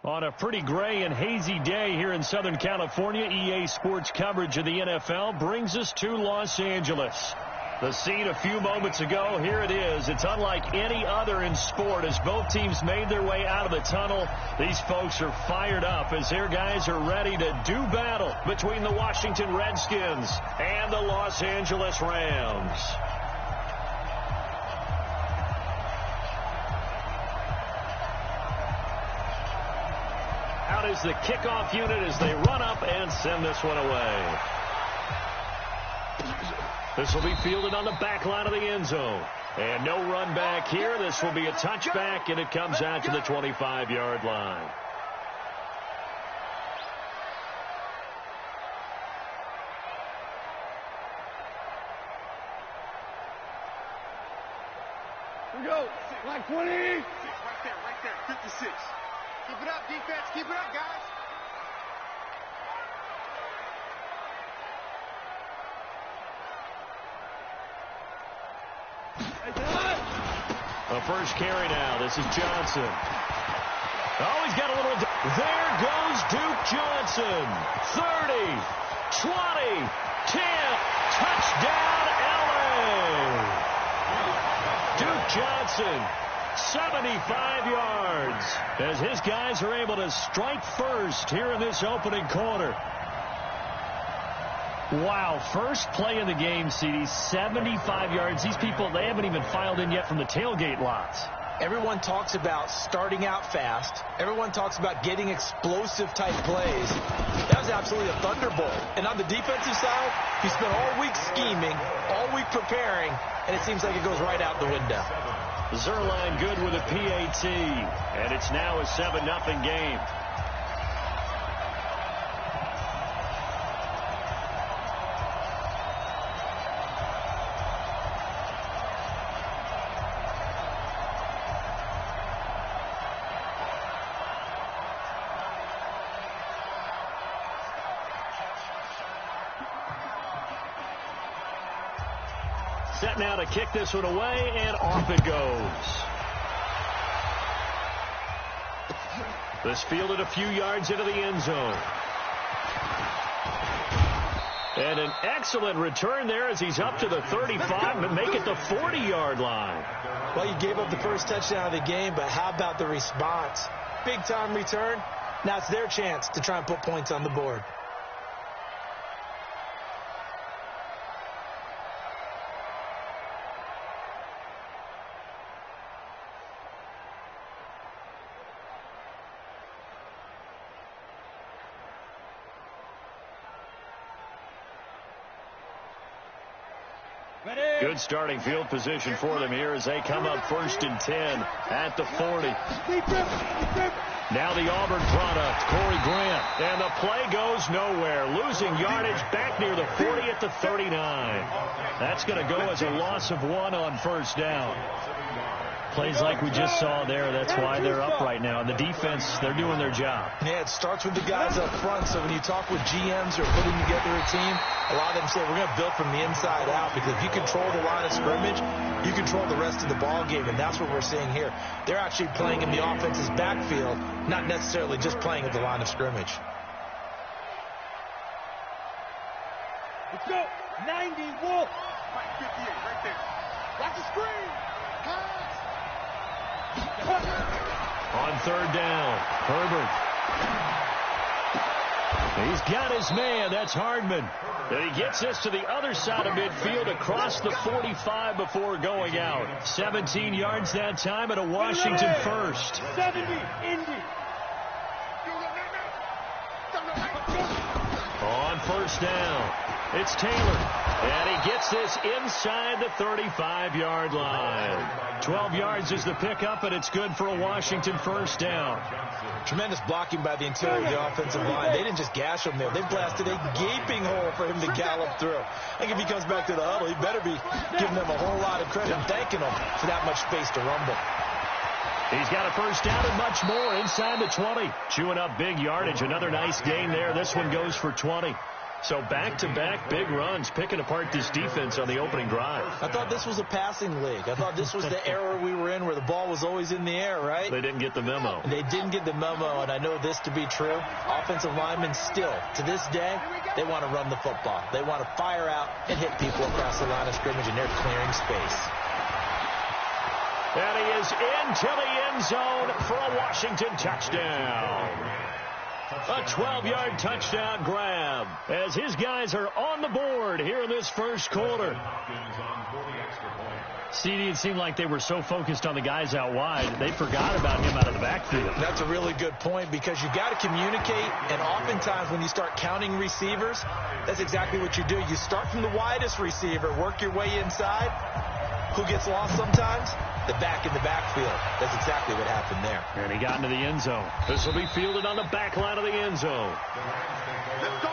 On a pretty gray and hazy day here in Southern California, EA Sports coverage of the NFL brings us to Los Angeles. The scene a few moments ago, here it is. It's unlike any other in sport as both teams made their way out of the tunnel. These folks are fired up as their guys are ready to do battle between the Washington Redskins and the Los Angeles Rams. Out is the kickoff unit as they run up and send this one away. This will be fielded on the back line of the end zone. And no run back here. This will be a touchback, and it comes out to the 25-yard line. Here we go. Like 20. Right there. 56. Keep it up, defense. Keep it up, guys. The first carry now. This is Johnson. Oh, he's got a little... There goes Duke Johnson. 30, 20, 10. Touchdown, L.A. Duke Johnson, 75 yards, as his guys are able to strike first here in this opening quarter. Wow, first play of the game, CD, 75 yards. These people, they haven't even filed in yet from the tailgate lots. Everyone talks about starting out fast. Everyone talks about getting explosive-type plays. That was absolutely a thunderbolt. And on the defensive side, he spent all week scheming, all week preparing, and it seems like it goes right out the window. Zerline good with a PAT, and it's now a 7-0 game. Set now to kick this one away, and off it goes. This fielded a few yards into the end zone. And an excellent return there as he's up to the 35 and make it the 40-yard line. Well, you gave up the first touchdown of the game, but how about the response? Big-time return. Now it's their chance to try and put points on the board. Good starting field position for them here as they come up 1st and 10 at the 40. Now the Auburn product, Corey Grant. And the play goes nowhere. Losing yardage back near the 40 at the 39. That's going to go as a loss of 1 on 1st down. Plays like we just saw there. That's why they're up right now. And the defense, they're doing their job. Yeah, it starts with the guys up front. So when you talk with GMs or putting together a team, a lot of them say we're going to build from the inside out, because if you control the line of scrimmage, you control the rest of the ball game, and that's what we're seeing here. They're actually playing in the offense's backfield, not necessarily just playing at the line of scrimmage. Let's go. 90, Wolf. 58, right there. Watch the screen. Pass. On 3rd down, Herbert. He's got his man. That's Hardman. And he gets this to the other side of midfield across the 45 before going out. 17 yards that time and a Washington first. 70, Indy. On 1st down, it's Taylor. And he gets this inside the 35-yard line. 12 yards is the pickup, and it's good for a Washington 1st down. Tremendous blocking by the interior of the offensive line. They didn't just gash him there. They blasted a gaping hole for him to gallop through. I think if he comes back to the huddle, he better be giving them a whole lot of credit and thanking them for that much space to rumble. He's got a 1st down and much more inside the 20. Chewing up big yardage. Another nice gain there. This one goes for 20. So back-to-back big runs, picking apart this defense on the opening drive. I thought this was a passing league. I thought this was the era we were in where the ball was always in the air, right? They didn't get the memo. They didn't get the memo, and I know this to be true. Offensive linemen still, to this day, they want to run the football. They want to fire out and hit people across the line of scrimmage, and they're clearing space. And he is into the end zone for a Washington touchdown. A 12-yard touchdown grab as his guys are on the board here in this first quarter. CD, it seemed like they were so focused on the guys out wide, they forgot about him out of the backfield. That's a really good point because you got to communicate, and oftentimes when you start counting receivers, that's exactly what you do. You start from the widest receiver, work your way inside. Who gets lost sometimes? The back in the backfield. That's exactly what happened there. And he got into the end zone. This will be fielded on the back line of the end zone. Let's go.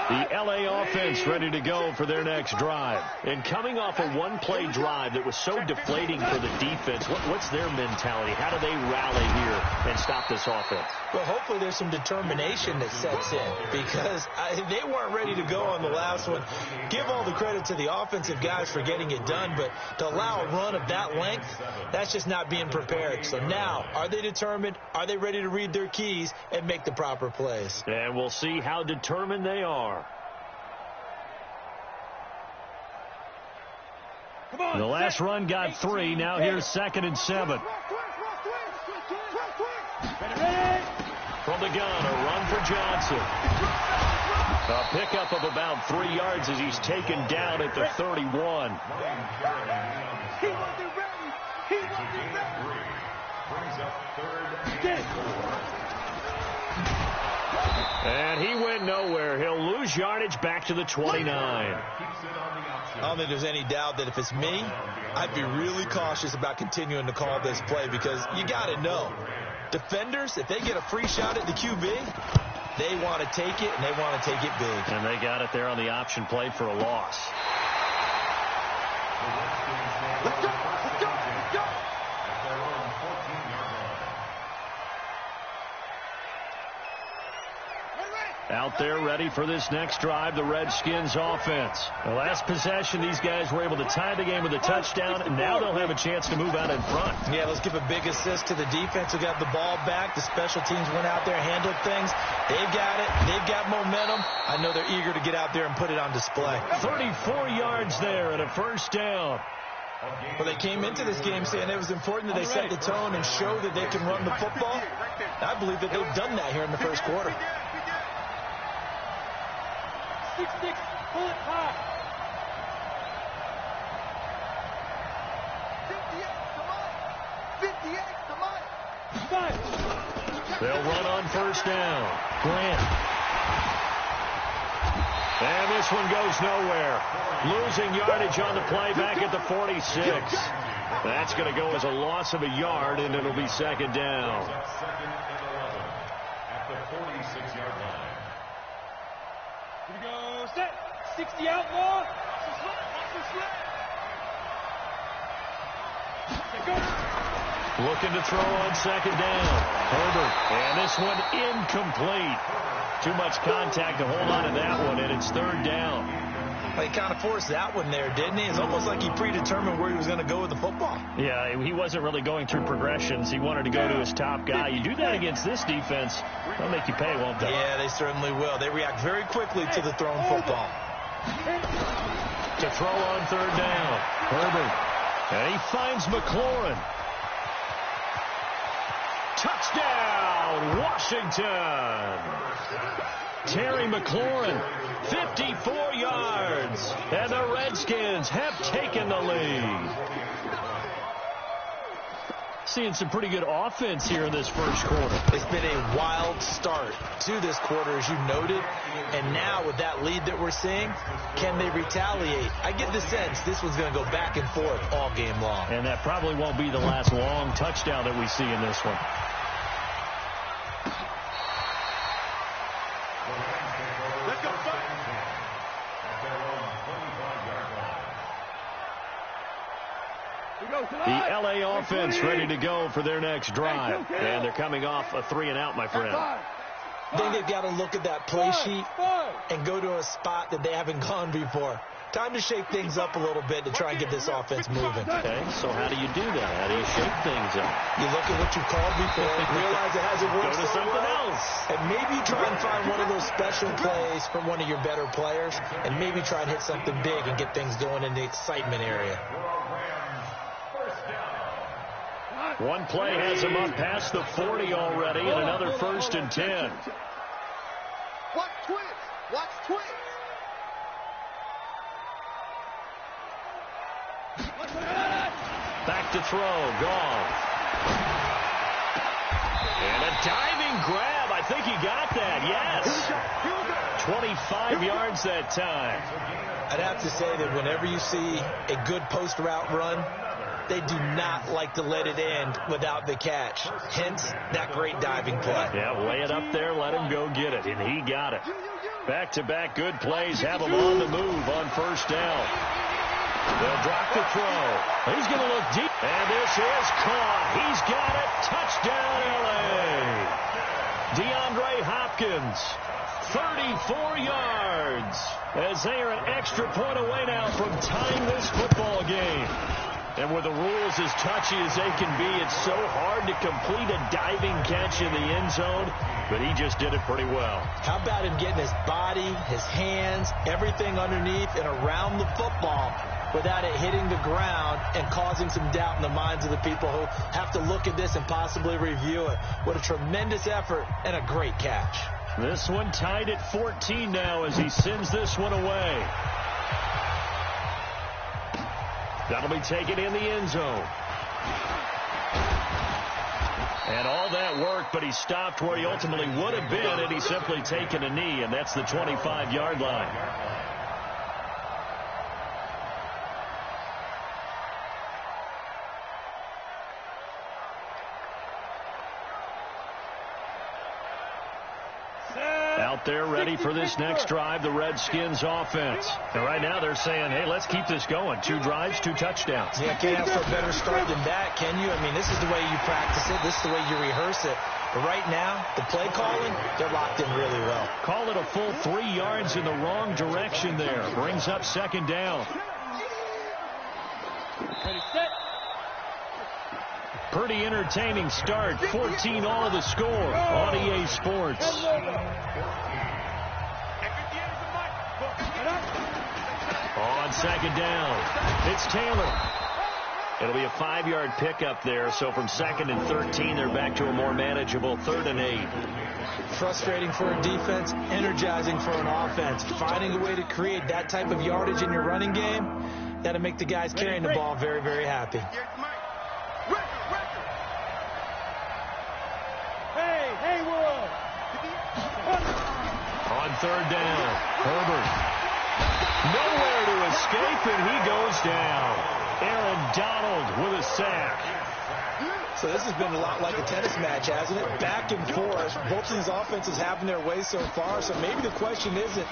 The LA offense ready to go for their next drive. And coming off a one-play drive that was so deflating for the defense, what's their mentality? How do they rally here and stop this offense? Well, hopefully there's some determination that sets in because they weren't ready to go on the last one. Give all the credit to the offensive guys for getting it done, but to allow a run of that length, that's just not being prepared. So now, are they determined? Are they ready to read their keys and make the proper plays? And we'll see how determined they are. The last run got 3. Now here's 2nd and 7. From the gun, a run for Johnson. A pickup of about 3 yards as he's taken down at the 31. He wasn't ready. He wasn't ready. Brings up 3rd and 4. And he went nowhere. He'll lose yardage back to the 29. I don't think there's any doubt that if it's me, I'd be really cautious about continuing to call this play because you got to know. Defenders, if they get a free shot at the QB, they want to take it, and they want to take it big. And they got it there on the option play for a loss. Let's go. Let's go. Let's go. Out there ready for this next drive, the Redskins offense. The last possession, these guys were able to tie the game with a touchdown, and now they'll have a chance to move out in front. Yeah, let's give a big assist to the defense who got the ball back. The special teams went out there, handled things. They've got it. They've got momentum. I know they're eager to get out there and put it on display. 34 yards there and a first down. Well, they came into this game saying it was important that they set the tone and show that they can run the football. I believe that they've done that here in the first quarter. 6-6, pull it high. 58, come on. 58, come on. They'll run on first down. Grant. And this one goes nowhere. Losing yardage on the play back at the 46. That's going to go as a loss of a yard, and it'll be 2nd down. 2nd and 11 at the 46-yard line. Here we go. Set. 60 outlaw. Looking to throw on 2nd down. Herbert. And this one incomplete. Too much contact to hold on to that one, and it's 3rd down. Well, he kind of forced that one there, didn't he? It's almost like he predetermined where he was going to go with the football. Yeah, he wasn't really going through progressions. He wanted to go to his top guy. You do that against this defense, they'll make you pay, won't they? Yeah, they certainly will. They react very quickly to the thrown football. To throw on 3rd down. Herbert. And he finds McLaurin. Touchdown, Washington. Terry McLaurin, 54 yards. And the Redskins have taken the lead. Seeing some pretty good offense here in this first quarter. It's been a wild start to this quarter, as you noted. And now with that lead that we're seeing, can they retaliate? I get the sense this one's going to go back and forth all game long. And that probably won't be the last long touchdown that we see in this one. Let's go. The L.A. offense ready to go for their next drive. And they're coming off a 3-and-out, my friend. I think they've got to look at that play sheet and go to a spot that they haven't gone before. Time to shake things up a little bit to try and get this offense moving. Okay, so how do you do that? How do you shake things up? You look at what you called before, realize it hasn't worked Go to something else. and maybe try and find one of those special plays from one of your better players, and maybe try and hit something big and get things going in the excitement area. One play has him up past the 40 already, and another 1st and 10. Watch twins. Watch twins. Back to throw. Gone. And a diving grab. I think he got that. Yes. 25 yards that time. I'd have to say that whenever you see a good post route run, they do not like to let it end without the catch. Hence, that great diving play. Yeah, lay it up there, let him go get it, and he got it. Back-to-back good plays have him on the move on 1st down. They'll drop the throw. He's going to look deep, and this is caught. He's got it. Touchdown, L.A. DeAndre Hopkins, 34 yards, as they are an extra point away now from tying this football game. And with the rules as touchy as they can be, it's so hard to complete a diving catch in the end zone, but he just did it pretty well. How about him getting his body, his hands, everything underneath and around the football without it hitting the ground and causing some doubt in the minds of the people who have to look at this and possibly review it. What a tremendous effort and a great catch. This one tied at 14 now as he sends this one away. That'll be taken in the end zone. And all that work, but he stopped where he ultimately would have been, and he's simply taken a knee, and that's the 25-yard line. Out there ready for this next drive, the Redskins offense. And right now they're saying, hey, let's keep this going. 2 drives, 2 touchdowns. Yeah, can't ask for a better start than that, can you? I mean, this is the way you practice it. This is the way you rehearse it. But right now, the play calling, they're locked in really well. Call it a full 3 yards in the wrong direction there. Brings up 2nd down. Ready, set. Pretty entertaining start. 14 all the score on EA Sports. On 2nd down, it's Taylor. It'll be a 5-yard pickup there, so from 2nd and 13, they're back to a more manageable 3rd and 8. Frustrating for a defense, energizing for an offense. Finding a way to create that type of yardage in your running game, that'll make the guys carrying the ball very, very happy. On 3rd down, Herbert. Nowhere to escape, and he goes down. Aaron Donald with a sack. So this has been a lot like a tennis match, hasn't it? Back and forth. Both of these offenses having their way so far. So maybe the question isn't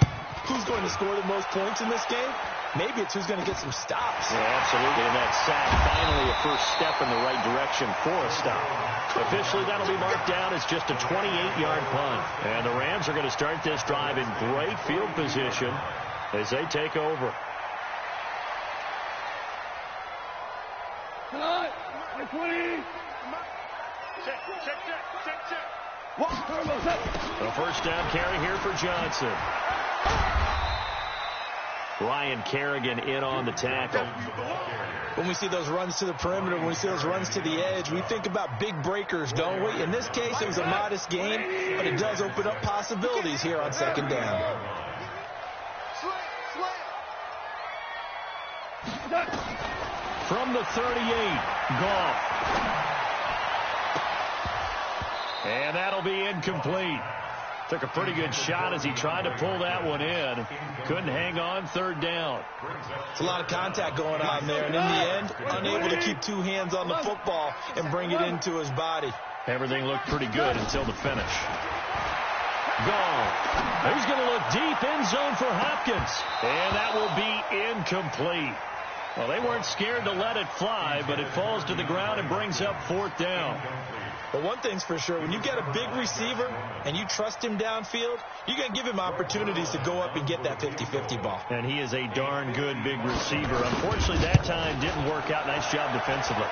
who's going to score the most points in this game. Maybe it's who's going to get some stops. Yeah, absolutely. And that sack, finally a first step in the right direction for a stop. Officially, that'll be marked down as just a 28-yard punt. And the Rams are going to start this drive in great field position as they take over. The first down carry here for Johnson. Ryan Kerrigan in on the tackle. When we see those runs to the perimeter, when we see those runs to the edge, we think about big breakers, don't we? In this case, it was a modest gain, but it does open up possibilities here on 2nd down. From the 38, Goff. And that'll be incomplete. Took a pretty good shot as he tried to pull that one in. Couldn't hang on 3rd down. It's a lot of contact going on there, and in the end, unable to keep 2 hands on the football and bring it into his body. Everything looked pretty good until the finish. Gone. He's going to look deep, end zone for Hopkins. And that will be incomplete. Well, they weren't scared to let it fly, but it falls to the ground and brings up 4th down. Well, one thing's for sure, when you get a big receiver and you trust him downfield, you're going to give him opportunities to go up and get that 50-50 ball. And he is a darn good big receiver. Unfortunately, that time didn't work out. Nice job defensively.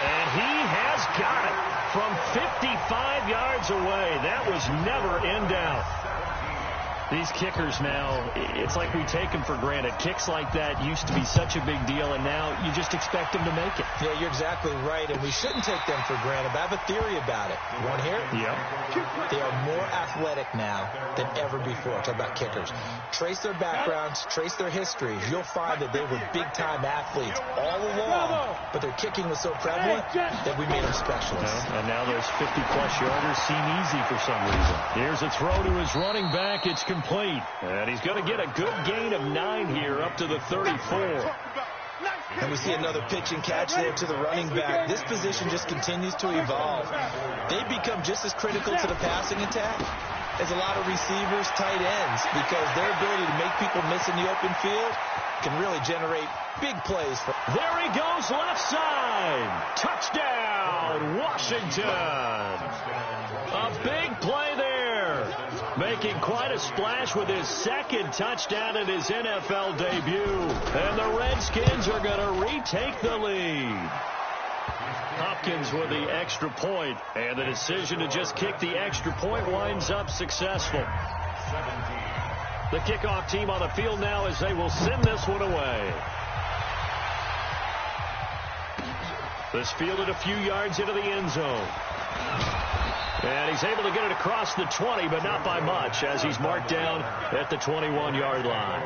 And he has got it from 55 yards away. That was never in doubt. These kickers now, it's like we take them for granted. Kicks like that used to be such a big deal, and now you just expect them to make it. Yeah, you're exactly right, and we shouldn't take them for granted. But I have a theory about it. You want to hear it? Yeah. They are more athletic now than ever before. Talk about kickers. Trace their backgrounds, trace their histories. You'll find that they were big-time athletes all along, but their kicking was so prevalent that we made them specialists. And now those 50-plus yarders seem easy for some reason. Here's a throw to his running back. It's complete. And he's going to get a good gain of 9 here up to the 34. And we see another pitch and catch there to the running back. This position just continues to evolve. They become just as critical to the passing attack as a lot of receivers, tight ends, because their ability to make people miss in the open field can really generate big plays. There he goes, left side. Touchdown, Washington. A big play there. Making quite a splash with his second touchdown in his NFL debut. And the Redskins are going to retake the lead. Hopkins with the extra point, and the decision to just kick the extra point winds up successful. The kickoff team on the field now as they will send this one away. This fielded a few yards into the end zone. And he's able to get it across the 20, but not by much, as he's marked down at the 21-yard line.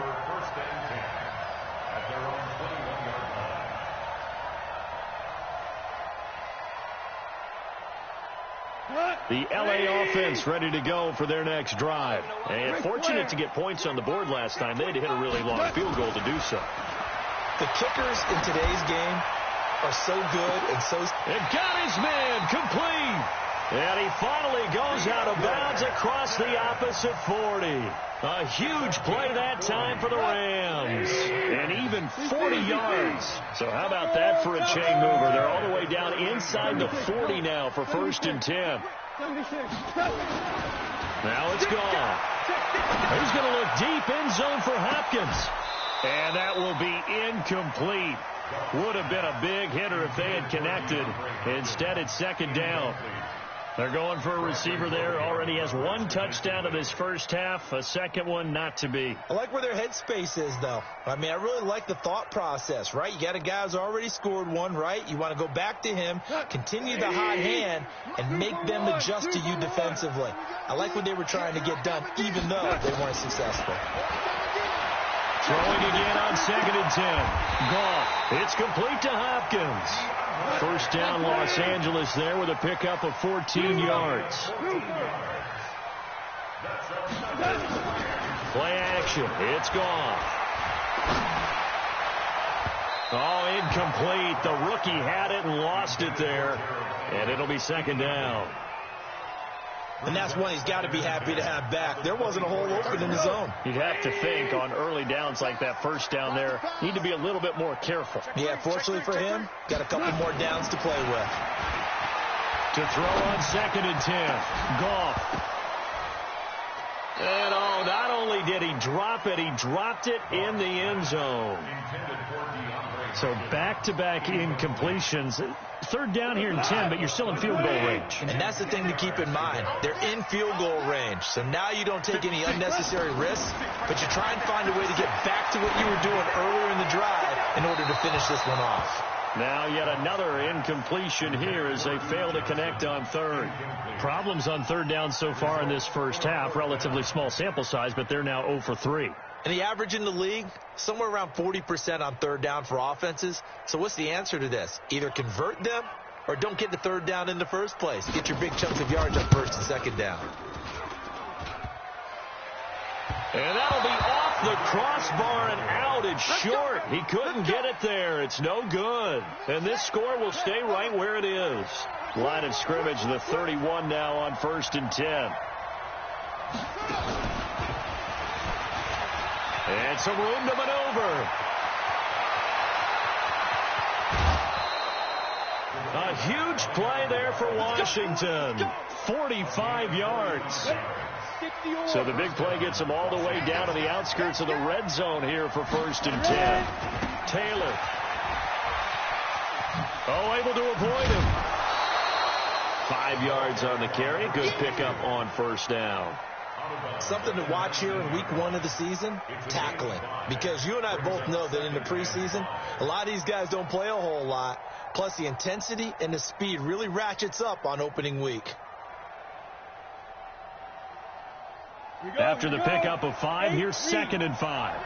The LA offense ready to go for their next drive. And fortunate to get points on the board last time. They had to hit a really long field goal to do so. The kickers in today's game are so good and so... And got his man complete. And he finally goes out of bounds across the opposite 40. A huge play that time for the Rams. And even 40 yards. So how about that for a chain mover? They're all the way down inside the 40 now for 1st and 10. Now it's gone. He's going to look deep end zone for Hopkins. And that will be incomplete. Would have been a big hitter if they had connected. Instead, it's 2nd down. They're going for a receiver there. Already has 1 touchdown in this first half. A second one not to be. I like where their headspace is, though. I mean, I really like the thought process, right? You got a guy who's already scored one, right? You want to go back to him, continue the hot hand, and make them adjust to you defensively. I like what they were trying to get done, even though they weren't successful. Throwing again on 2nd and 10. Goff. It's complete to Hopkins. 1st down, Los Angeles there with a pickup of 14 yards. Play action. It's gone. Oh, incomplete. The rookie had it and lost it there. And it'll be 2nd down. And that's one he's got to be happy to have back. There wasn't a hole open in the zone. You'd have to think on early downs like that 1st down there, need to be a little bit more careful. Yeah, fortunately for him, got a couple more downs to play with. To throw on 2nd and 10. Goff. And oh, not only did he drop it, he dropped it in the end zone. So back-to-back incompletions. 3rd down here and 10, but you're still in field goal range. And that's the thing to keep in mind. They're in field goal range. So now you don't take any unnecessary risks, but you try and find a way to get back to what you were doing earlier in the drive in order to finish this one off. Now yet another incompletion here as they fail to connect on 3rd. Problems on 3rd down so far in this first half. Relatively small sample size, but they're now 0 for 3. And the average in the league, somewhere around 40% on 3rd down for offenses. So what's the answer to this? Either convert them or don't get the 3rd down in the first place. Get your big chunks of yards on 1st and 2nd down. And that'll be off the crossbar and out. It's short. He couldn't get it there. It's no good. And this score will stay right where it is. Line of scrimmage, the 31 now on 1st and 10. And some room to maneuver. A huge play there for Washington. 45 yards. So the big play gets them all the way down to the outskirts of the red zone here for 1st and 10. Taylor. Oh, able to avoid him. 5 yards on the carry. Good pickup on 1st down. Something to watch here in week 1 of the season, tackling. Because you and I both know that in the preseason, a lot of these guys don't play a whole lot. Plus the intensity and the speed really ratchets up on opening week. After the pickup of 5, here's 2nd and 5.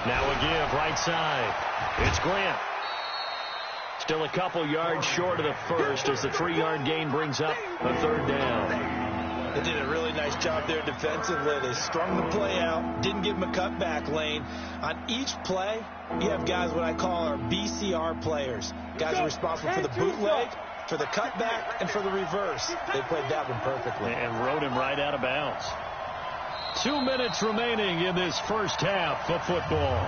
Now a give right side. It's Grant. Still a couple yards short of the first as the 3-yard gain brings up a 3rd down. They did a really nice job there defensively. They strung the play out, didn't give them a cutback lane. On each play, you have guys what I call our BCR players. Guys are responsible for the bootleg, for the cutback, and for the reverse. They played that one perfectly. And rode him right out of bounds. 2 minutes remaining in this first half of football.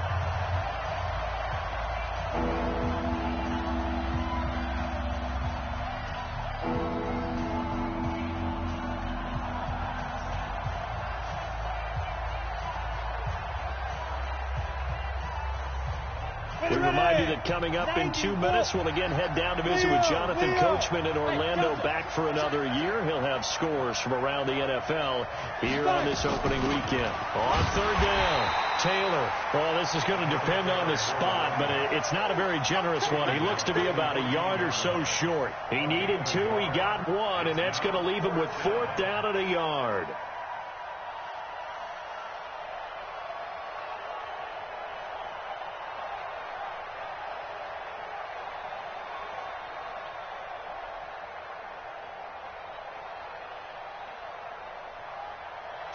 We remind you that coming up in 2 minutes, we'll again head down to visit with Jonathan Coachman in Orlando, back for another year. He'll have scores from around the NFL here on this opening weekend. On 3rd down, Taylor. Well, this is going to depend on the spot, but it's not a very generous one. He looks to be about a yard or so short. He needed 2, he got 1, and that's going to leave him with 4th down at a yard.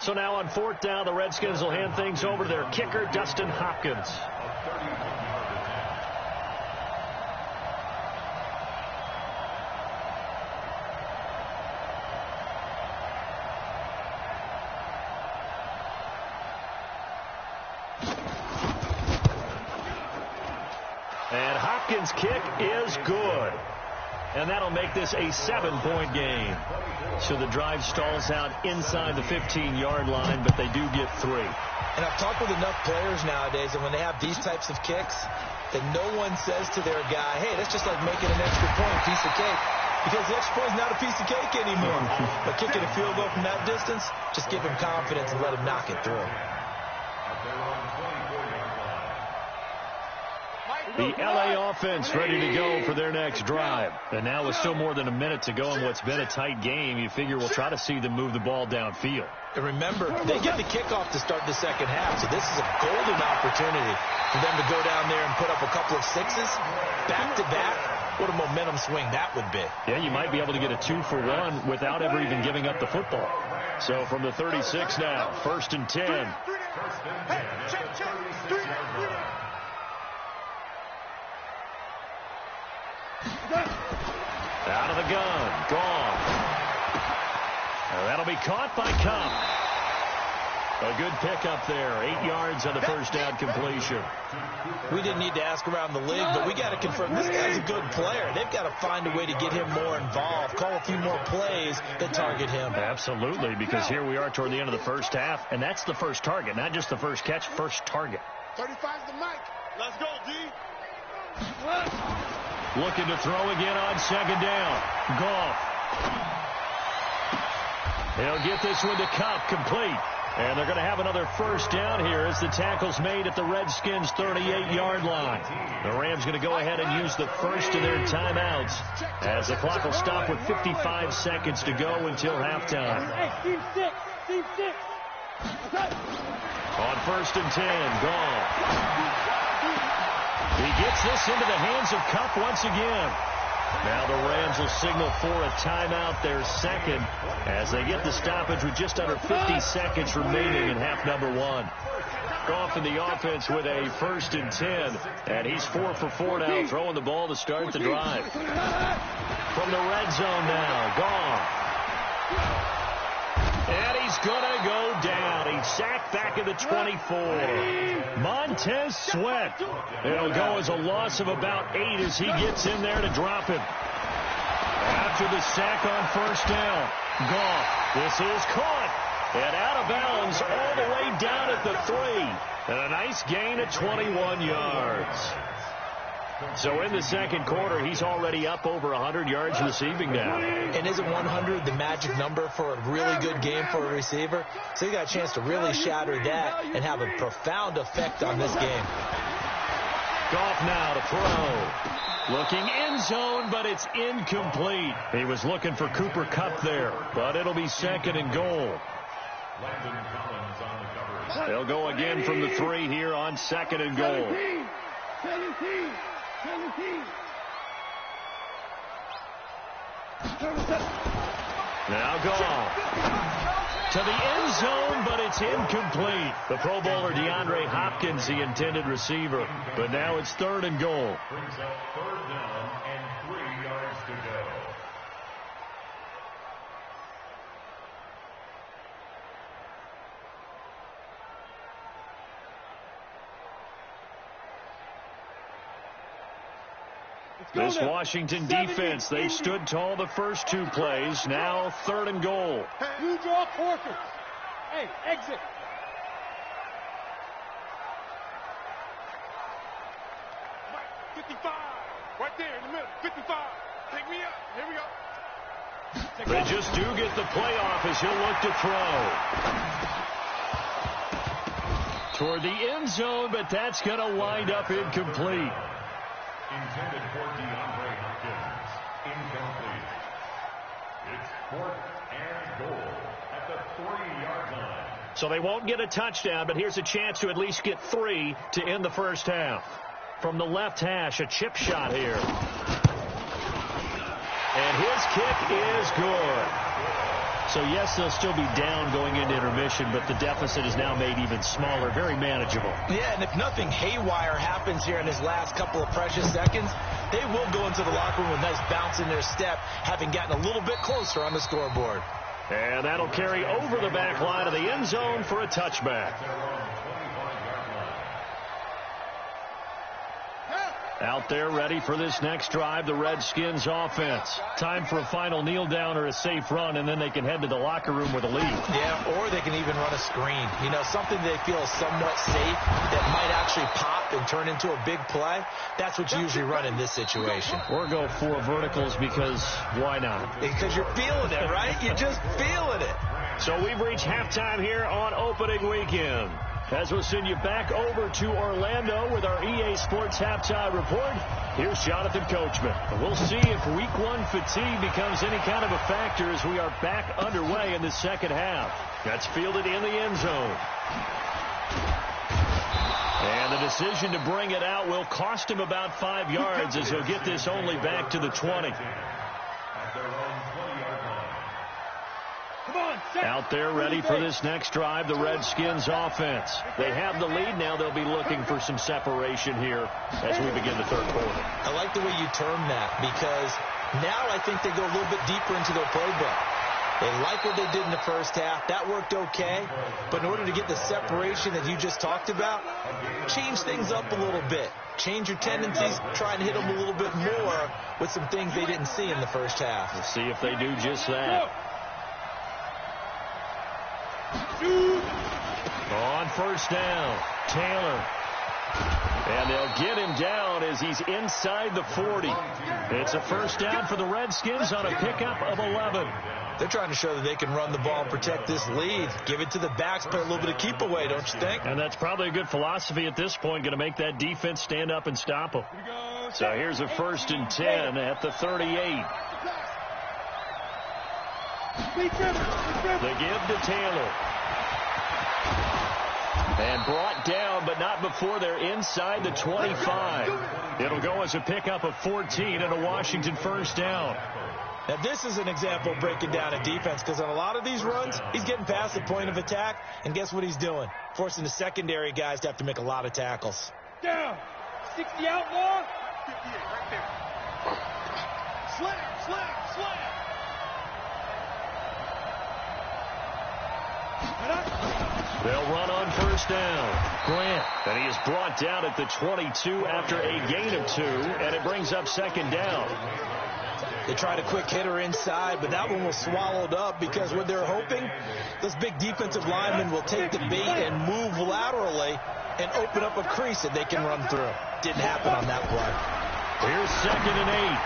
So now on 4th down, the Redskins will hand things over to their kicker, Dustin Hopkins. And Hopkins' kick is good. And that'll make this a 7-point game. So the drive stalls out inside the 15-yard line, but they do get 3. And I've talked with enough players nowadays, and when they have these types of kicks, that no one says to their guy, hey, that's just like making an extra point, piece of cake. Because the extra point is not a piece of cake anymore. But kicking a field goal from that distance, just give him confidence and let him knock it through. The L.A. offense ready to go for their next drive. And now with still more than a minute to go in what's been a tight game, you figure we'll try to see them move the ball downfield. And remember, they get the kickoff to start the second half, so this is a golden opportunity for them to go down there and put up a couple of 6s back-to-back. What a momentum swing that would be. Yeah, you might be able to get a 2-for-1 without ever even giving up the football. So from the 36 now, 1st and 10. Out of the gun. Gone. That'll be caught by Cup. A good pickup there. 8 yards on the 1st down completion. We didn't need to ask around the league, but we got to confirm this guy's a good player. They've got to find a way to get him more involved, call a few more plays that target him. Absolutely, because here we are toward the end of the first half, and that's the first target, not just the first catch, first target. 35's the mic. Let's go, D. Looking to throw again on 2nd down. Goff. They'll get this one to Cup, complete. And they're going to have another 1st down here as the tackle's made at the Redskins' 38-yard line. The Rams going to go ahead and use the first of their timeouts as the clock will stop with 55 seconds to go until halftime. On 1st and 10, Goff. He gets this into the hands of Cup once again. Now the Rams will signal for a timeout, their second, as they get the stoppage with just under 50 seconds remaining in half number 1. Goff in the offense with a 1st and 10, and he's 4 for 4 now, throwing the ball to start the drive. From the red zone now, Goff. And he's going to go down. He sack back at the 24. Montez Sweat. It'll go as a loss of about 8 as he gets in there to drop him. After the sack on first down, Goff. This is caught and out of bounds all the way down at the 3. And a nice gain at 21 yards. So in the second quarter, he's already up over 100 yards receiving now. And isn't 100 the magic number for a really good game for a receiver? So he got a chance to really shatter that and have a profound effect on this game. Goff now to throw. Looking end zone, but it's incomplete. He was looking for Cooper Kupp there, but it'll be second and goal. They'll go again from the 3 here on second and goal. 17. Now Goff to the end zone, but it's incomplete. The Pro Bowler DeAndre Hopkins, the intended receiver. But now it's third and goal. Brings up third down and 3 yards to go. This Washington defense, they've stood tall the first 2 plays. Now third and goal. You draw Corker. Hey, exit. Mike, 55. Right there in the middle. 55. Take me up. Here we go. They just do get the play off as he'll look to throw. Toward the end zone, but that's going to wind up incomplete. Intended for DeAndre Hopkins. Incomplete. It's 4th and goal at the 3-yard line. So they won't get a touchdown, but here's a chance to at least get 3 to end the first half. From the left hash, a chip shot here. And his kick is good. So, yes, they'll still be down going into intermission, but the deficit is now made even smaller, very manageable. Yeah, and if nothing haywire happens here in his last couple of precious seconds, they will go into the locker room with a nice bounce in their step, having gotten a little bit closer on the scoreboard. And that'll carry over the back line of the end zone for a touchback. Out there ready for this next drive, the Redskins offense. Time for a final kneel down or a safe run, and then they can head to the locker room with a lead. Yeah, or they can even run a screen. You know, something they feel is somewhat safe that might actually pop and turn into a big play. That's what you usually run in this situation. Or go 4 verticals because why not? Because you're feeling it, right? You're just feeling it. So we've reached halftime here on opening weekend. As we'll send you back over to Orlando with our EA Sports Halftime Report, here's Jonathan Coachman. We'll see if Week 1 fatigue becomes any kind of a factor as we are back underway in the second half. That's fielded in the end zone. And the decision to bring it out will cost him about 5 yards as he'll get this only back to the 20. Out there ready for this next drive, the Redskins offense. They have the lead now. They'll be looking for some separation here as we begin the third quarter. I like the way you term that because now I think they go a little bit deeper into their playbook. They like what they did in the first half. That worked okay. But in order to get the separation that you just talked about, change things up a little bit. Change your tendencies. Try and hit them a little bit more with some things they didn't see in the first half. We'll see if they do just that. On first down, Taylor. And they'll get him down as he's inside the 40. It's a first down for the Redskins on a pickup of 11. They're trying to show that they can run the ball and protect this lead. Give it to the backs, play a little bit of keep away, don't you think? And that's probably a good philosophy at this point, going to make that defense stand up and stop them. So here's a 1st and 10 at the 38. The give to Taylor. And brought down, but not before they're inside the 25. It'll go as a pickup of 14 and a Washington first down. Now, this is an example of breaking down a defense because on a lot of these runs, he's getting past the point of attack, and guess what he's doing? Forcing the secondary guys to have to make a lot of tackles. Down. 60 out long. 58 right there. Slam, slam, slam. They'll run on first down. Grant. And he is brought down at the 22 after a gain of 2, and it brings up second down. They tried a quick hitter inside, but that one was swallowed up because what they're hoping, those big defensive linemen will take the bait and move laterally and open up a crease that they can run through. Didn't happen on that play. Here's 2nd and 8.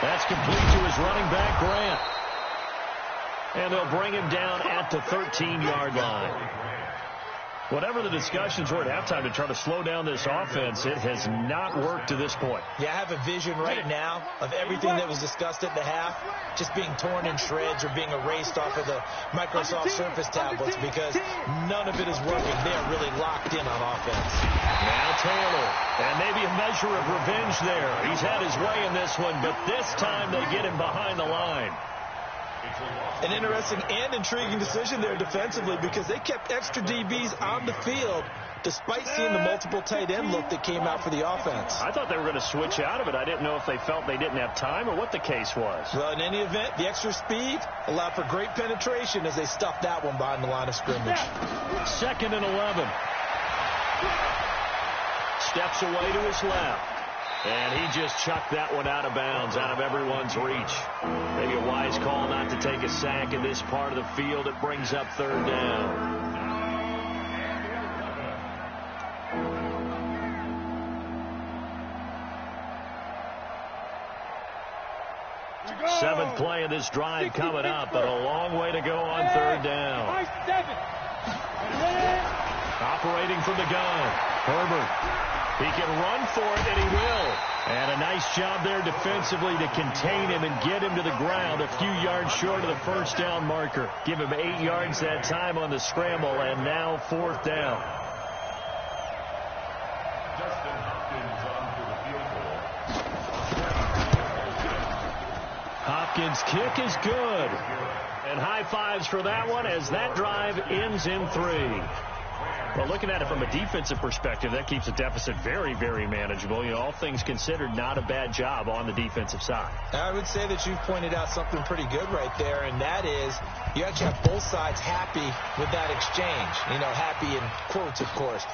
That's complete to his running back, Grant. And they'll bring him down at the 13-yard line. Whatever the discussions were at halftime to try to slow down this offense, it has not worked to this point. Yeah, I have a vision right now of everything that was discussed at the half just being torn in shreds or being erased off of the Microsoft Surface tablets because none of it is working. They are really locked in on offense. Now Taylor, and maybe a measure of revenge there. He's had his way in this one, but this time they get him behind the line. An interesting and intriguing decision there defensively because they kept extra DBs on the field despite seeing the multiple tight end look that came out for the offense. I thought they were going to switch out of it. I didn't know if they felt they didn't have time or what the case was. Well, in any event, the extra speed allowed for great penetration as they stuffed that one behind the line of scrimmage. 2nd and 11. Steps away to his left. And he just chucked that one out of bounds, out of everyone's reach. Maybe a wise call not to take a sack in this part of the field. It brings up 3rd down. Seventh play of this drive coming up, but a long way to go on 3rd down. Operating from the gun, Herbert. He can run for it, and he will. And a nice job there defensively to contain him and get him to the ground a few yards short of the first down marker. Give him 8 yards that time on the scramble, and now 4th down. Hopkins' kick is good. And high fives for that one as that drive ends in 3. Well, looking at it from a defensive perspective, that keeps the deficit very, very manageable. You know, all things considered, not a bad job on the defensive side. I would say that you've pointed out something pretty good right there, and that is you actually have both sides happy with that exchange. You know, happy in quotes, of course.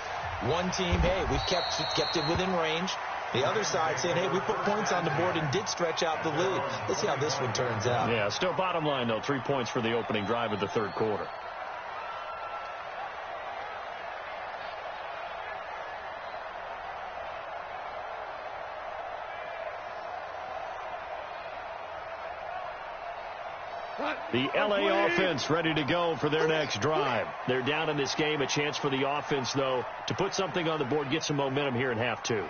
One team, hey, we've kept it within range. The other side saying, hey, we put points on the board and did stretch out the lead. Let's see how this one turns out. Yeah, still bottom line, though, 3 points for the opening drive of the 3rd quarter. The LA offense ready to go for their next drive. They're down in this game. A chance for the offense, though, to put something on the board, get some momentum here in half 2.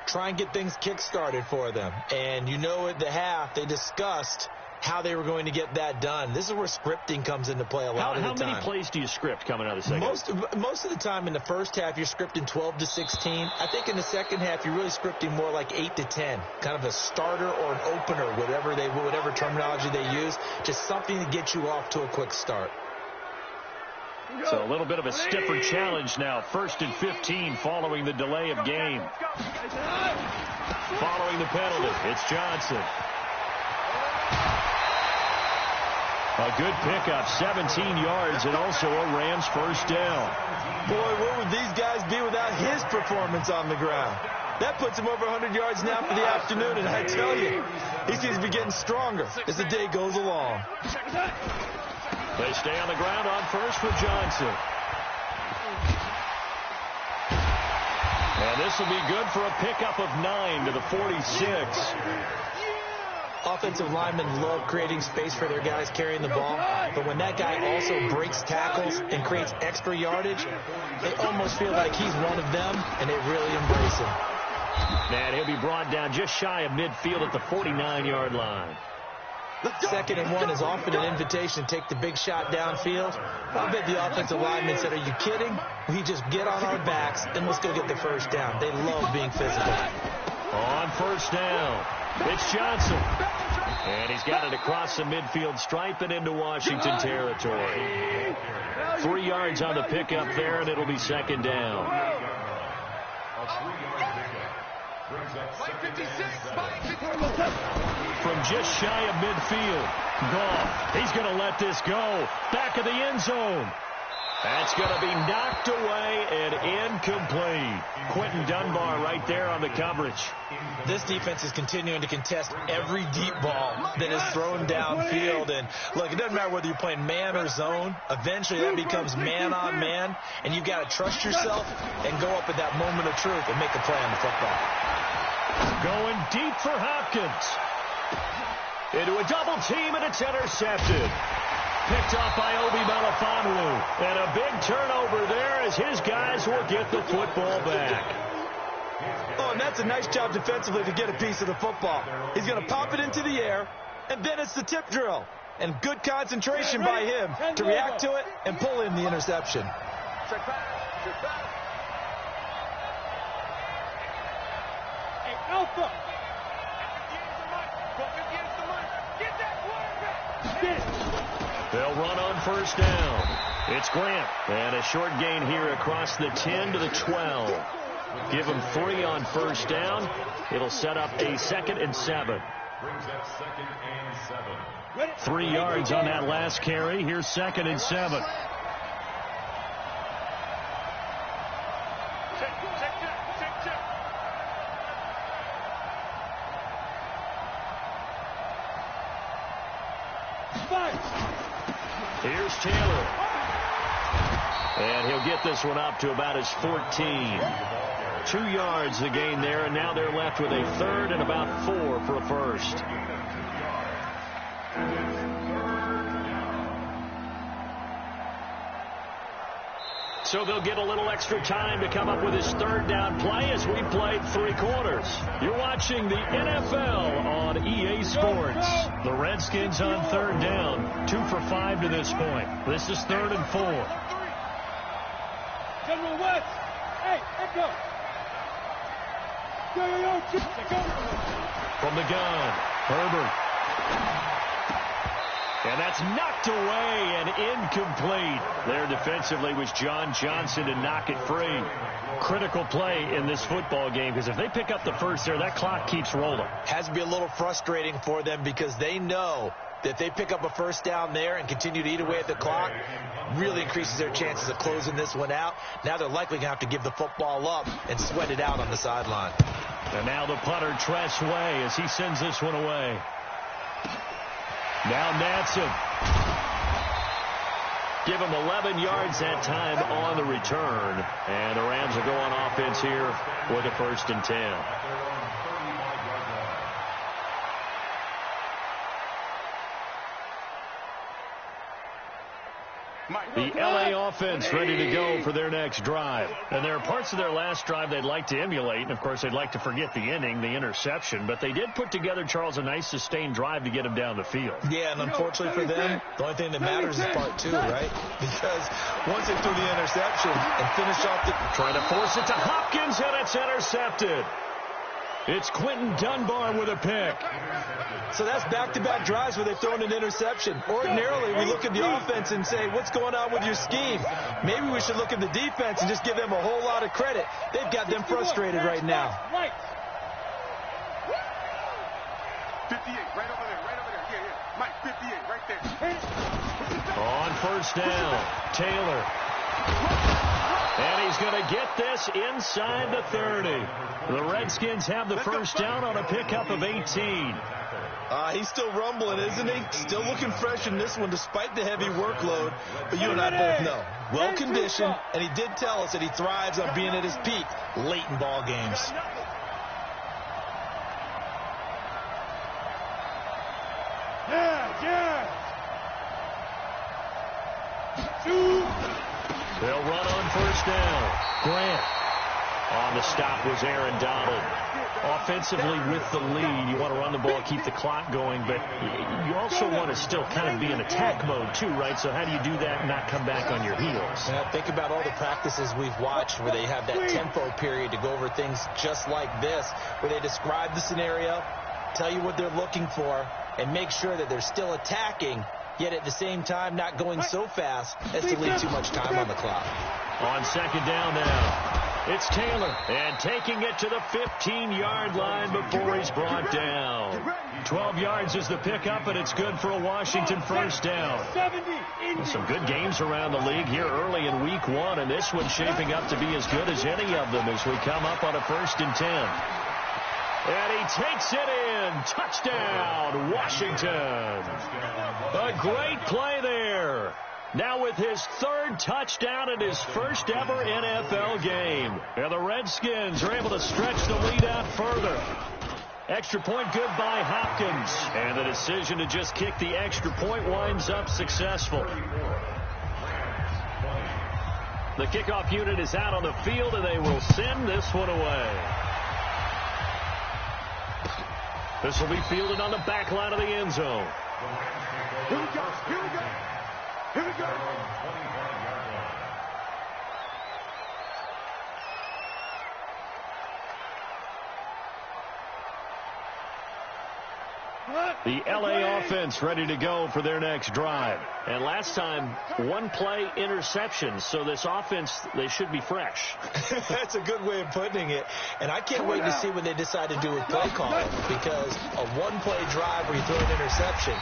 Try and get things kick-started for them. And you know at the half, they discussed how they were going to get that done. This is where scripting comes into play a lot of the time. How many plays do you script coming out of the second? Most of the time in the first half, you're scripting 12 to 16. I think in the second half, you're really scripting more like 8 to 10. Kind of a starter or an opener, whatever terminology they use. Just something to get you off to a quick start. So a little bit of a stiffer challenge now. 1st and 15 following the delay of game. Following the penalty, it's Johnson. A good pickup, 17 yards, and also a Rams first down. Boy, what would these guys be without his performance on the ground? That puts him over 100 yards now for the afternoon, and I tell you, he seems to be getting stronger as the day goes along. They stay on the ground on first for Johnson. And this will be good for a pickup of 9 to the 46. Offensive linemen love creating space for their guys carrying the ball, but when that guy also breaks tackles and creates extra yardage, they almost feel like he's one of them, and they really embrace him. And he'll be brought down just shy of midfield at the 49-yard line. 2nd and 1 is often an invitation to take the big shot downfield. I bet the offensive lineman said, are you kidding? We just get on our backs and let's go get the first down. They love being physical. On first down, it's Johnson. And he's got it across the midfield stripe and into Washington territory. 3 yards on the pickup there, and it'll be 2nd down. From just shy of midfield, Goff, he's going to let this go. Back of the end zone. That's going to be knocked away and incomplete. Quentin Dunbar right there on the coverage. This defense is continuing to contest every deep ball that is thrown downfield. And look, it doesn't matter whether you're playing man or zone. Eventually that becomes man on man, and you've got to trust yourself and go up at that moment of truth and make a play on the football. Going deep for Hopkins. Into a double team, and it's intercepted. Picked off by Obi Melifonwu. And a big turnover there as his guys will get the football back. Oh, and that's a nice job defensively to get a piece of the football. He's going to pop it into the air, and then it's the tip drill. And good concentration by him to react to it and pull in the interception. Check back. Check back. Hey, Alpha. Get that quarterback. They'll run on first down. It's Grant. And a short gain here across the 10 to the 12. Give him 3 on first down. It'll set up a 2nd and 7. 3 yards on that last carry. Here's 2nd and 7. Here's Taylor. And he'll get this one up to about his 14. 2 yards the gain there, and now they're left with a 3rd and about 4 for a first. So they'll get a little extra time to come up with his 3rd down play as we played 3 quarters. You're watching the NFL on EA Sports. The Redskins on 3rd down, 2 for 5 to this point. This is 3rd and 4. General West. Hey, echo. Yo. From the gun, Herbert. And that's knocked away and incomplete. There defensively was John Johnson to knock it free. Critical play in this football game, because if they pick up the first there, that clock keeps rolling. Has to be a little frustrating for them because they know that if they pick up a first down there and continue to eat away at the clock, really increases their chances of closing this one out. Now they're likely going to have to give the football up and sweat it out on the sideline. And now the punter, Tress Way, as he sends this one away. Now Natson. Give him 11 yards that time on the return. And the Rams will go on offense here with a 1st and 10. The LA offense ready to go for their next drive. And there are parts of their last drive they'd like to emulate. And, of course, they'd like to forget the inning, the interception. But they did put together, Charles, a nice sustained drive to get them down the field. Yeah, and unfortunately for them, the only thing that matters is part 2, right? Because once they threw the interception and finished off the... Trying to force it to Hopkins, and it's intercepted. It's Quentin Dunbar with a pick. So that's back-to-back drives where they've thrown an interception. Ordinarily, we look at the offense and say, what's going on with your scheme? Maybe we should look at the defense and just give them a whole lot of credit. They've got them frustrated right now. Right. 58, right over there. Yeah. Mike, 58, right there. On first down, Taylor. And he's going to get this inside the 30. The Redskins have the first down on a pickup of 18. He's still rumbling, isn't he? Still looking fresh in this one despite the heavy workload. But you and I both know, well-conditioned, and he did tell us that he thrives on being at his peak late in ball games. Yeah. They'll run on first down. Grant. On the stop was Aaron Donald. Offensively with the lead, you want to run the ball, keep the clock going, but you also want to still kind of be in attack mode too, right? So how do you do that and not come back on your heels? Now, think about all the practices we've watched where they have that tempo period to go over things just like this, where they describe the scenario, tell you what they're looking for, and make sure that they're still attacking, yet at the same time not going so fast as to leave too much time on the clock. On second down now. It's Taylor, and taking it to the 15-yard line before he's brought down. 12 yards is the pickup, and it's good for a Washington first down. Some good games around the league here early in week 1, and this one's shaping up to be as good as any of them as we come up on a 1st and 10. And he takes it in. Touchdown, Washington. A great play there. Now with his 3rd touchdown in his first ever NFL game. And the Redskins are able to stretch the lead out further. Extra point good by Hopkins. And the decision to just kick the extra point winds up successful. The kickoff unit is out on the field, and they will send this one away. This will be fielded on the back line of the end zone. Here we go. Here we go. Here we go. The LA offense ready to go for their next drive. And last time, 1-play interception. So this offense, they should be fresh. That's a good way of putting it. And I can't wait to see what they decide to do with play calling, because a 1-play drive where you throw an interception,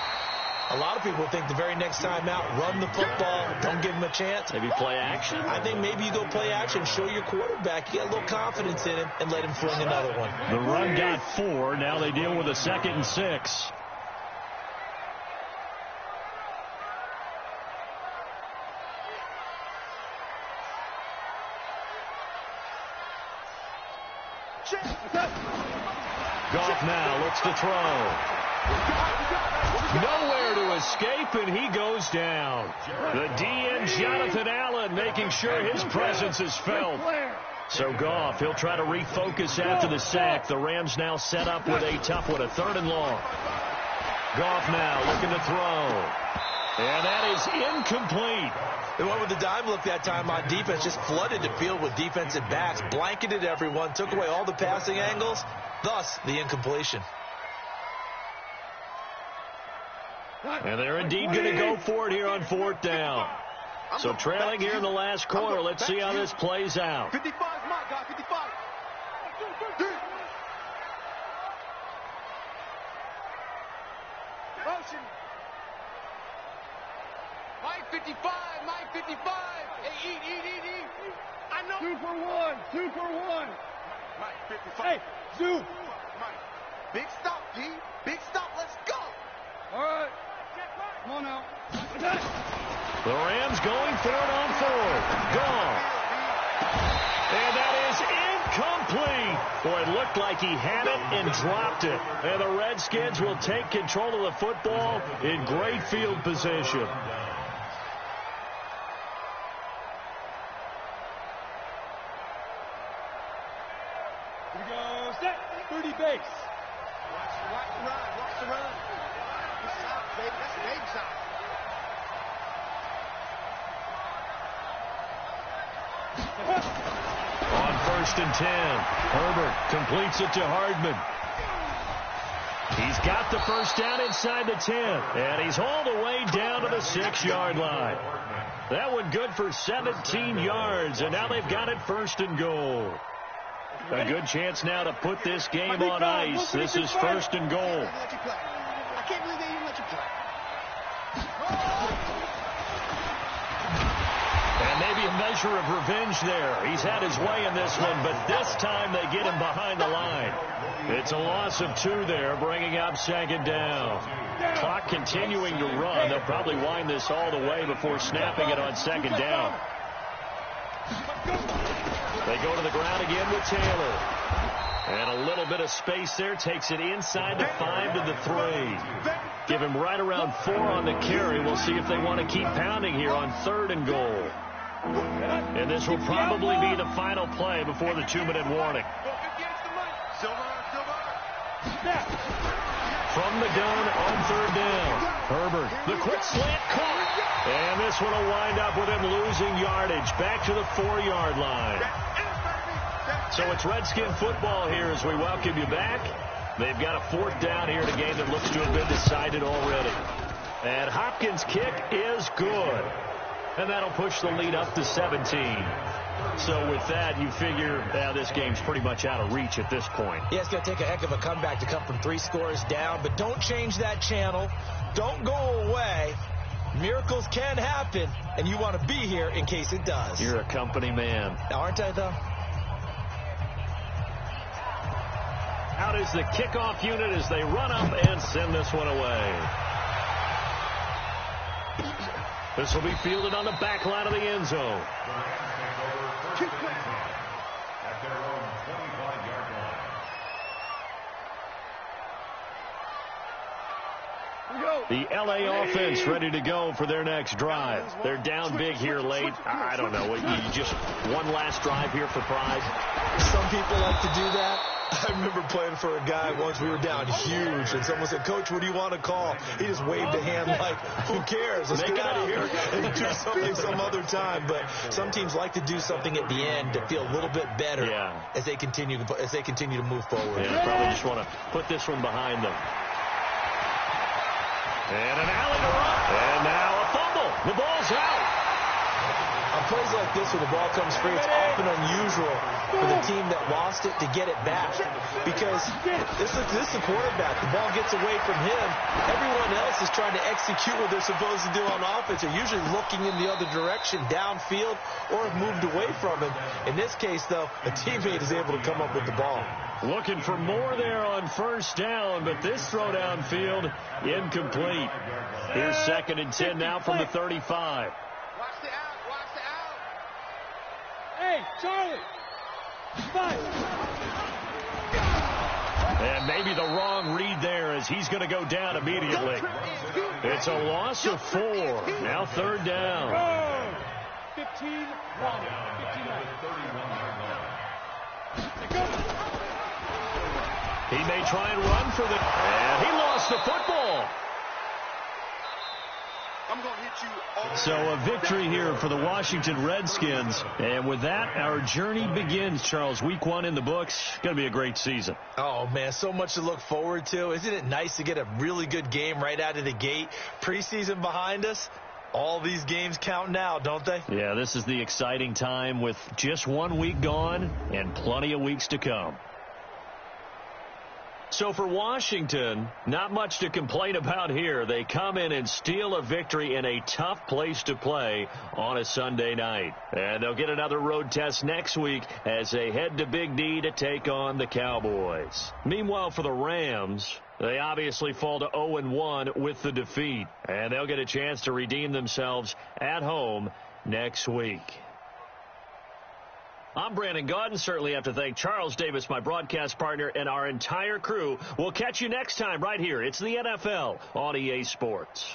a lot of people think the very next time out, run the football, don't give him a chance. Maybe play action? I think maybe you go play action, show your quarterback, you get a little confidence in him, and let him fling another one. The run got 4. Now they deal with a 2nd and 6. Goff now looks to throw. Nowhere to escape, and he goes down. The DN, Jonathan Allen, making sure his presence is felt. So Goff, he'll try to refocus after the sack. The Rams now set up with a tough one, a 3rd and long. Goff now looking to throw. And that is incomplete. They went with the dime look that time on defense, just flooded the field with defensive backs, blanketed everyone, took away all the passing angles, thus the incompletion. And they're indeed going to go for it here on 4th down. So trailing here in the last quarter, let's see how this plays out. 55 is my guy, 55. Motion. Mike 55, Mike 55. Hey, eat. I know. 2 for 1, 2 for 1. Mike 55. Hey, Zoo. Mike. Big stop, G. Big stop, let's go. All right. Come on now. The Rams going for it on 4th. Gone. And that is incomplete. Boy, it looked like he had it and dropped it. And the Redskins will take control of the football in great field position. Here we go. Set. 30 base. Watch the run. Watch the run. This is out, baby. That's a baby shot. On 1st and 10, Herbert completes it to Hardman. He's got the first down inside the 10, and he's all the way down to the 6-yard line. That one good for 17 yards, and now they've got it 1st and goal. A good chance now to put this game on ice. This is 1st and goal. I can't believe they even let you play. And maybe a measure of revenge there. He's had his way in this one, but this time they get him behind the line. It's a loss of 2 there, bringing up 2nd down. Clock continuing to run. They'll probably wind this all the way before snapping it on 2nd down. They go to the ground again with Taylor. And a little bit of space there. Takes it inside the 5 to the 3. Give him right around 4 on the carry. We'll see if they want to keep pounding here on 3rd and goal. And this will probably be the final play before the 2-minute warning. From the gun on 3rd down. Herbert, the quick slant caught. And this one will wind up with him losing yardage back to the 4-yard line. So it's Redskin football here as we welcome you back. They've got a 4th down here in a game that looks to have been decided already. And Hopkins' kick is good. And that'll push the lead up to 17. So with that, you figure this game's pretty much out of reach at this point. Yeah, it's going to take a heck of a comeback to come from 3 scores down, but don't change that channel. Don't go away. Miracles can happen, and you want to be here in case it does. You're a company man. Aren't I, though? Out is the kickoff unit as they run up and send this one away. This will be fielded on the back line of the end zone. At their own 25-yard line. The LA offense ready to go for their next drive. They're down big here late. I don't know. You just one last drive here for pride. Some people like to do that. I remember playing for a guy once. We were down huge, and someone said, "Coach, what do you want to call?" He just waved a hand like, "Who cares? Let's get out of here and do something some other time." But some teams like to do something at the end to feel a little bit better as they continue to move forward. Yeah, probably just want to put this one behind them. And an alley to run. And now a fumble. The ball's out. On plays like this, when the ball comes free, it's often unusual for the team that lost it to get it back. Because this is the quarterback. The ball gets away from him. Everyone else is trying to execute what they're supposed to do on offense. They're usually looking in the other direction, downfield, or have moved away from him. In this case, though, a teammate is able to come up with the ball. Looking for more there on first down, but this throw downfield incomplete. Here's 2nd and 10 now from the 35. Watch the out. Watch the out. Hey, Charlie. Fight. And maybe the wrong read there as he's going to go down immediately. It's a loss of 4. Now 3rd down. 15-1. 31-yard line. He may try and run for the... And he lost the football. I'm going to hit you all. So a victory here for the Washington Redskins. And with that, our journey begins, Charles. Week 1 in the books. Going to be a great season. Oh, man, so much to look forward to. Isn't it nice to get a really good game right out of the gate? Preseason behind us. All these games count now, don't they? Yeah, this is the exciting time with just 1 week gone and plenty of weeks to come. So for Washington, not much to complain about here. They come in and steal a victory in a tough place to play on a Sunday night. And they'll get another road test next week as they head to Big D to take on the Cowboys. Meanwhile, for the Rams, they obviously fall to 0-1 with the defeat. And they'll get a chance to redeem themselves at home next week. I'm Brandon Gaudin. Certainly have to thank Charles Davis, my broadcast partner, and our entire crew. We'll catch you next time right here. It's the NFL on EA Sports.